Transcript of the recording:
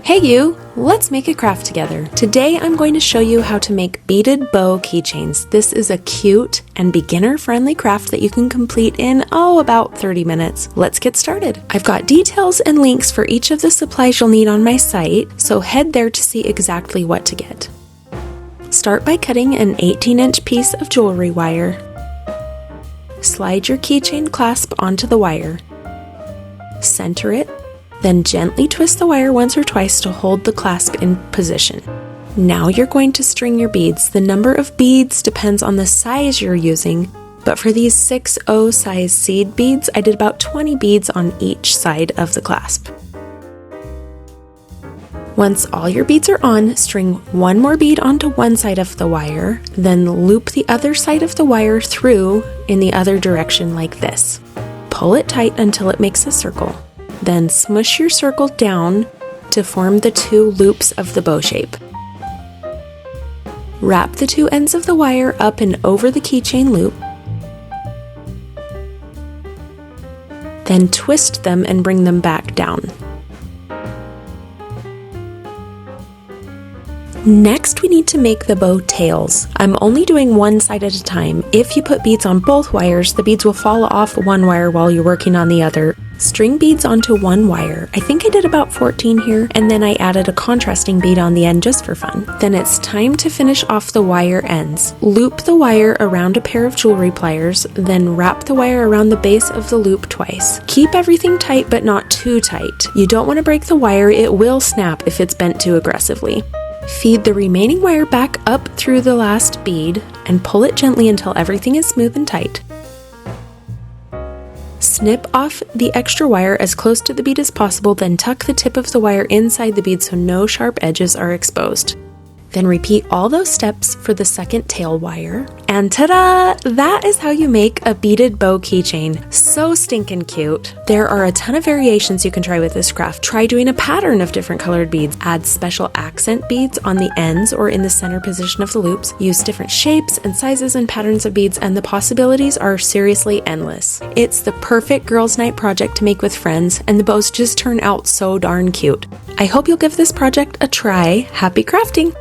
Hey you! Let's make a craft together. Today I'm going to show you how to make beaded bow keychains. This is a cute and beginner-friendly craft that you can complete in, about 30 minutes. Let's get started. I've got details and links for each of the supplies you'll need on my site, so head there to see exactly what to get. Start by cutting an 18-inch piece of jewelry wire. Slide your keychain clasp onto the wire. Center it. Then gently twist the wire once or twice to hold the clasp in position. Now you're going to string your beads. The number of beads depends on the size you're using, but for these 6/0 size seed beads, I did about 20 beads on each side of the clasp. Once all your beads are on, string one more bead onto one side of the wire, then loop the other side of the wire through in the other direction like this. Pull it tight until it makes a circle. Then smush your circle down to form the two loops of the bow shape. Wrap the two ends of the wire up and over the keychain loop. Then twist them and bring them back down. Next, we need to make the bow tails. I'm only doing one side at a time. If you put beads on both wires, the beads will fall off one wire while you're working on the other. String beads onto one wire. I think I did about 14 here, and then I added a contrasting bead on the end just for fun. Then it's time to finish off the wire ends. Loop the wire around a pair of jewelry pliers, then wrap the wire around the base of the loop twice. Keep everything tight but not too tight. You don't want to break the wire, it will snap if it's bent too aggressively. Feed the remaining wire back up through the last bead and pull it gently until everything is smooth and tight. Snip off the extra wire as close to the bead as possible, then tuck the tip of the wire inside the bead so no sharp edges are exposed. Then repeat all those steps for the second tail wire. And ta-da! That is how you make a beaded bow keychain. So stinking cute. There are a ton of variations you can try with this craft. Try doing a pattern of different colored beads. Add special accent beads on the ends or in the center position of the loops. Use different shapes and sizes and patterns of beads, and the possibilities are seriously endless. It's the perfect girls' night project to make with friends, and the bows just turn out so darn cute. I hope you'll give this project a try. Happy crafting!